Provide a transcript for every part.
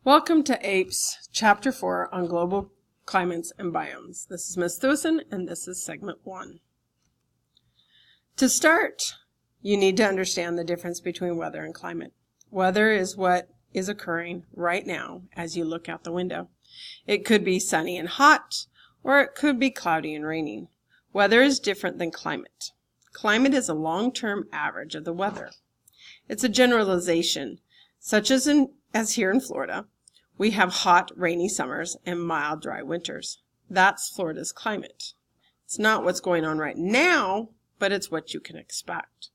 Welcome to APES, Chapter 4 on Global Climates and Biomes. This is Ms. Thuisen, and this is Segment 1. To start, you need to understand the difference between weather and climate. Weather is what is occurring right now as you look out the window. It could be sunny and hot, or it could be cloudy and raining. Weather is different than climate. Climate is a long-term average of the weather. It's a generalization, such as here in Florida. We have hot, rainy summers and mild, dry winters. That's Florida's climate. It's not what's going on right now, but it's what you can expect.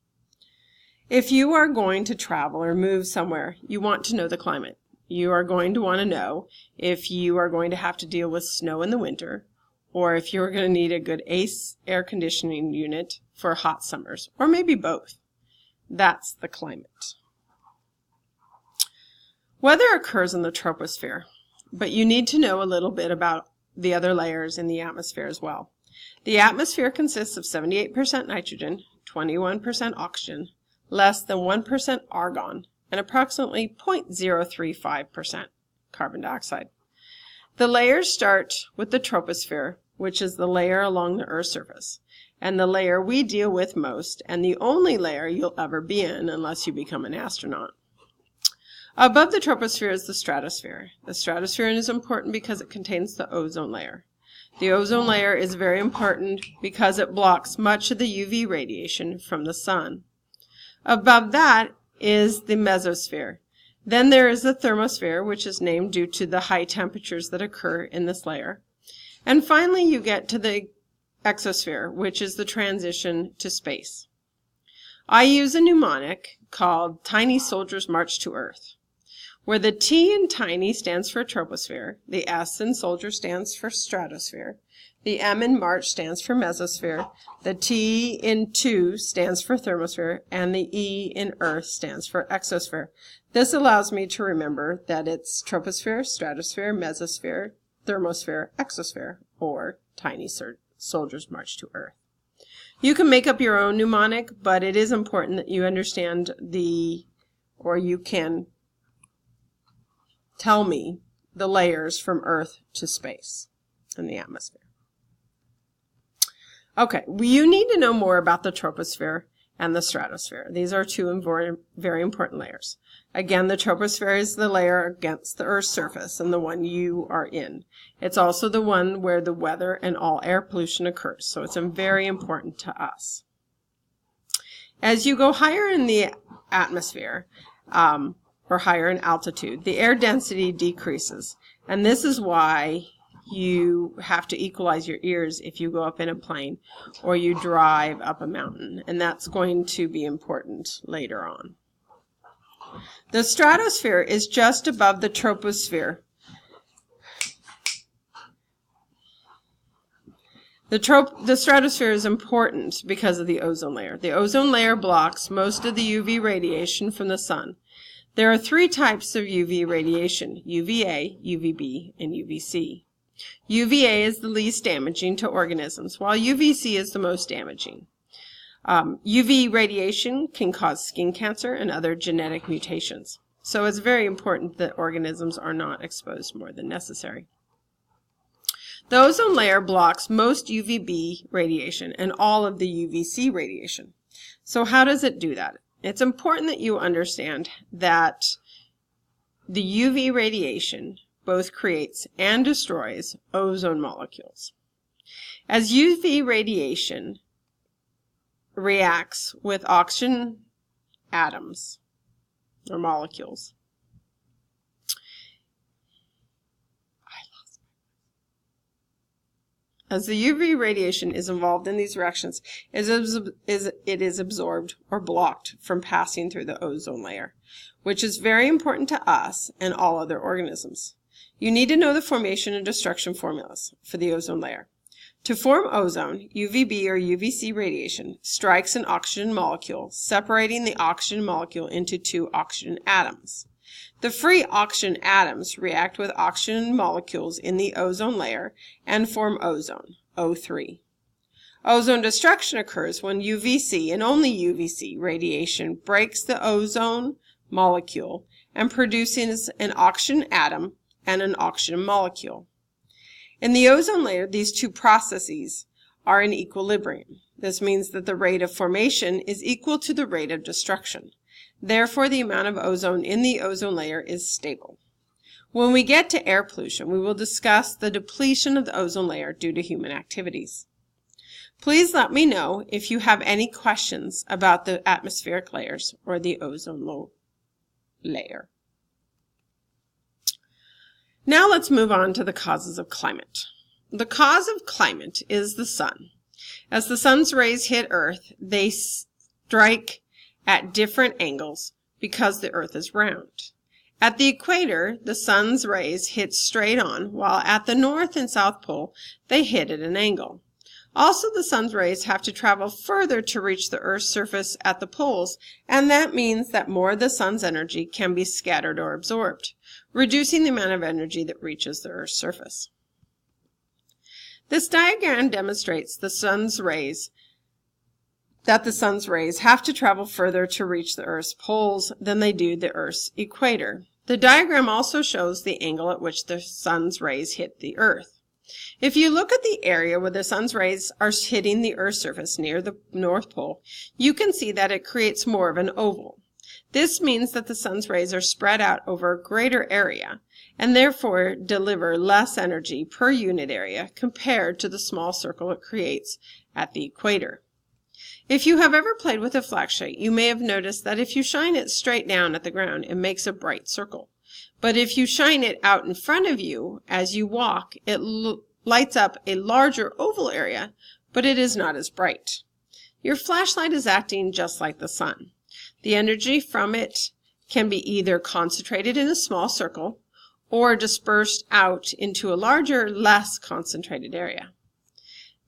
If you are going to travel or move somewhere, you want to know the climate. You are going to want to know if you are going to have to deal with snow in the winter, or if you're going to need a good ACE air conditioning unit for hot summers, or maybe both. That's the climate. Weather occurs in the troposphere, but you need to know a little bit about the other layers in the atmosphere as well. The atmosphere consists of 78% nitrogen, 21% oxygen, less than 1% argon, and approximately 0.035% carbon dioxide. The layers start with the troposphere, which is the layer along the Earth's surface, and the layer we deal with most, and the only layer you'll ever be in unless you become an astronaut. Above the troposphere is the stratosphere. The stratosphere is important because it contains the ozone layer. The ozone layer is very important because it blocks much of the UV radiation from the sun. Above that is the mesosphere. Then there is the thermosphere, which is named due to the high temperatures that occur in this layer. And finally, you get to the exosphere, which is the transition to space. I use a mnemonic called Tiny Soldiers March to Earth, where the T in tiny stands for troposphere, the S in soldier stands for stratosphere, the M in March stands for mesosphere, the T in 2 stands for thermosphere, and the E in Earth stands for exosphere. This allows me to remember that it's troposphere, stratosphere, mesosphere, thermosphere, exosphere, or Tiny Soldiers March to Earth. You can make up your own mnemonic, but it is important that you understand you can tell me the layers from Earth to space in the atmosphere. Okay, you need to know more about the troposphere and the stratosphere. These are two very important layers. Again, the troposphere is the layer against the Earth's surface and the one you are in. It's also the one where the weather and all air pollution occurs, so it's very important to us. As you go higher in the atmosphere, or higher in altitude, the air density decreases. And this is why you have to equalize your ears if you go up in a plane or you drive up a mountain. And that's going to be important later on. The stratosphere is just above the troposphere. The stratosphere is important because of the ozone layer. The ozone layer blocks most of the UV radiation from the sun. There are 3 types of UV radiation: UVA, UVB, and UVC. UVA is the least damaging to organisms, while UVC is the most damaging. UV radiation can cause skin cancer and other genetic mutations. So it's very important that organisms are not exposed more than necessary. The ozone layer blocks most UVB radiation and all of the UVC radiation. So how does it do that? It's important that you understand that the UV radiation both creates and destroys ozone molecules. As UV radiation reacts with oxygen atoms or molecules, as the UV radiation is involved in these reactions, it is absorbed or blocked from passing through the ozone layer, which is very important to us and all other organisms. You need to know the formation and destruction formulas for the ozone layer. To form ozone, UVB or UVC radiation strikes an oxygen molecule, separating the oxygen molecule into 2 oxygen atoms. The free oxygen atoms react with oxygen molecules in the ozone layer and form ozone, O3. Ozone destruction occurs when UVC and only UVC radiation breaks the ozone molecule and produces an oxygen atom and an oxygen molecule. In the ozone layer, these two processes are in equilibrium. This means that the rate of formation is equal to the rate of destruction. Therefore, the amount of ozone in the ozone layer is stable. When we get to air pollution, we will discuss the depletion of the ozone layer due to human activities. Please let me know if you have any questions about the atmospheric layers or the ozone layer. Now let's move on to the causes of climate. The cause of climate is the sun. As the sun's rays hit Earth, they strike at different angles because the Earth is round. At the equator, the sun's rays hit straight on, while at the North and South Pole, they hit at an angle. Also, the sun's rays have to travel further to reach the Earth's surface at the poles, and that means that more of the sun's energy can be scattered or absorbed, reducing the amount of energy that reaches the Earth's surface. This diagram demonstrates the sun's rays have to travel further to reach the Earth's poles than they do the Earth's equator. The diagram also shows the angle at which the sun's rays hit the Earth. If you look at the area where the sun's rays are hitting the Earth's surface near the North Pole, you can see that it creates more of an oval. This means that the sun's rays are spread out over a greater area and therefore deliver less energy per unit area compared to the small circle it creates at the equator. If you have ever played with a flashlight, you may have noticed that if you shine it straight down at the ground, it makes a bright circle. But if you shine it out in front of you as you walk, it lights up a larger oval area, but it is not as bright. Your flashlight is acting just like the sun. The energy from it can be either concentrated in a small circle or dispersed out into a larger, less concentrated area.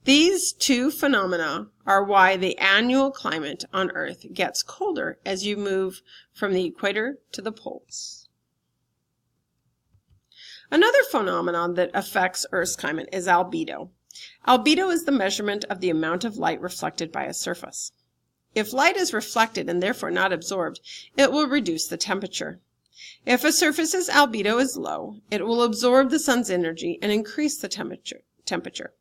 These two phenomena are why the annual climate on Earth gets colder as you move from the equator to the poles. Another phenomenon that affects Earth's climate is albedo. Albedo is the measurement of the amount of light reflected by a surface. If light is reflected and therefore not absorbed, it will reduce the temperature. If a surface's albedo is low, it will absorb the sun's energy and increase the temperature.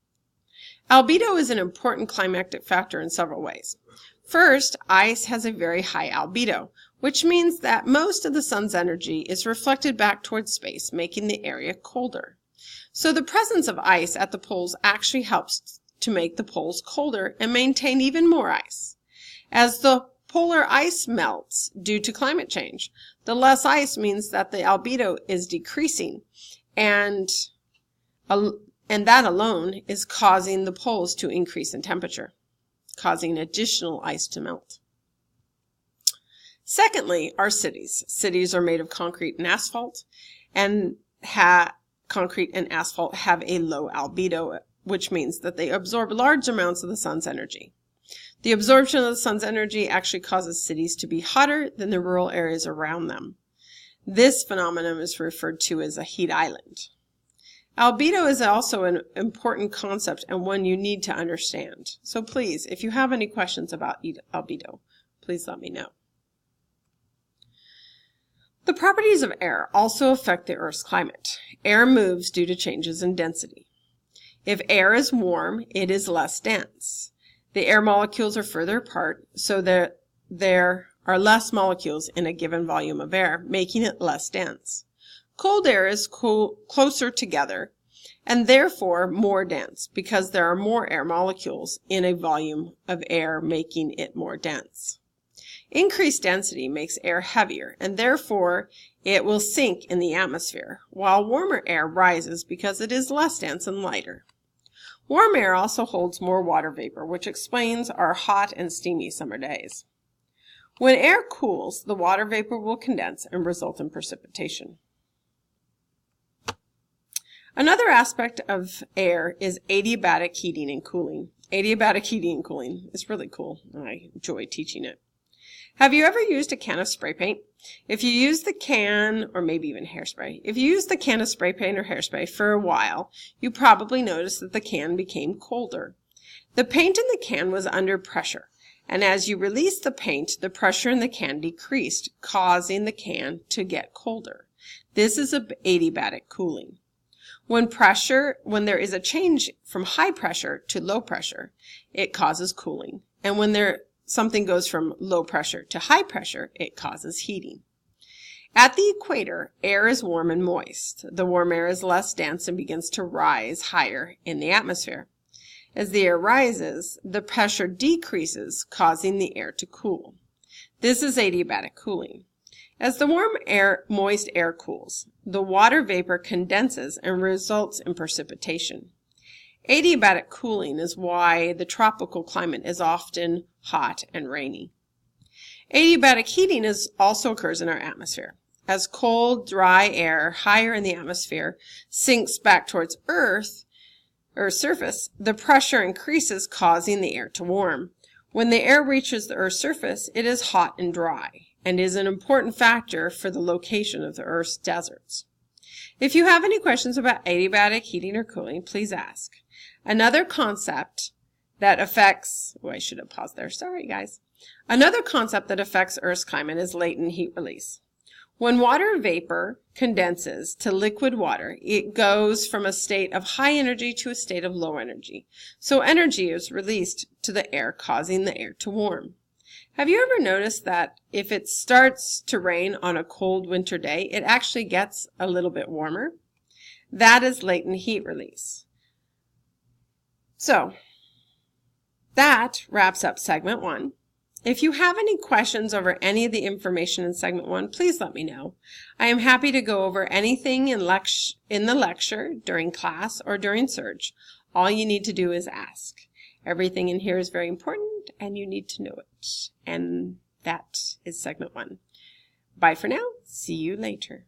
Albedo is an important climatic factor in several ways. First, ice has a very high albedo, which means that most of the sun's energy is reflected back towards space, making the area colder. So the presence of ice at the poles actually helps to make the poles colder and maintain even more ice. As the polar ice melts due to climate change, the less ice means that the albedo is decreasing, and that alone is causing the poles to increase in temperature, causing additional ice to melt. Secondly, our cities. Cities are made of concrete and asphalt, and concrete and asphalt have a low albedo, which means that they absorb large amounts of the sun's energy. The absorption of the sun's energy actually causes cities to be hotter than the rural areas around them. This phenomenon is referred to as a heat island. Albedo is also an important concept and one you need to understand. So please, if you have any questions about albedo, please let me know. The properties of air also affect the Earth's climate. Air moves due to changes in density. If air is warm, it is less dense. The air molecules are further apart, so that there are less molecules in a given volume of air, making it less dense. Cold air is closer together and therefore more dense because there are more air molecules in a volume of air, making it more dense. Increased density makes air heavier and therefore it will sink in the atmosphere, while warmer air rises because it is less dense and lighter. Warm air also holds more water vapor, which explains our hot and steamy summer days. When air cools, the water vapor will condense and result in precipitation. Another aspect of air is adiabatic heating and cooling. Adiabatic heating and cooling is really cool, and I enjoy teaching it. Have you ever used a can of spray paint? If you use the can, or maybe even hairspray, if you use the can of spray paint or hairspray for a while, you probably noticed that the can became colder. The paint in the can was under pressure, And as you release the paint, the pressure in the can decreased, causing the can to get colder. This is adiabatic cooling. When there is a change from high pressure to low pressure, it causes cooling. And when something goes from low pressure to high pressure, it causes heating. At the equator, air is warm and moist. The warm air is less dense and begins to rise higher in the atmosphere. As the air rises, the pressure decreases, causing the air to cool. This is adiabatic cooling. As the moist air cools, the water vapor condenses and results in precipitation. Adiabatic cooling is why the tropical climate is often hot and rainy. Adiabatic heating also occurs in our atmosphere. As cold, dry air higher in the atmosphere sinks back towards Earth's surface, the pressure increases, causing the air to warm. When the air reaches the Earth's surface, it is hot and dry, and is an important factor for the location of the Earth's deserts. If you have any questions about adiabatic heating or cooling, please ask. Another concept that affects, I should have paused there, sorry guys. Another concept that affects Earth's climate is latent heat release. When water vapor condenses to liquid water, it goes from a state of high energy to a state of low energy. So energy is released to the air, causing the air to warm. Have you ever noticed that if it starts to rain on a cold winter day, it actually gets a little bit warmer? That is latent heat release. So, that wraps up segment 1. If you have any questions over any of the information in segment 1, please let me know. I am happy to go over anything in the lecture, during class, or during search. All you need to do is ask. Everything in here is very important, and you need to know it. And that is segment 1. Bye for now. See you later.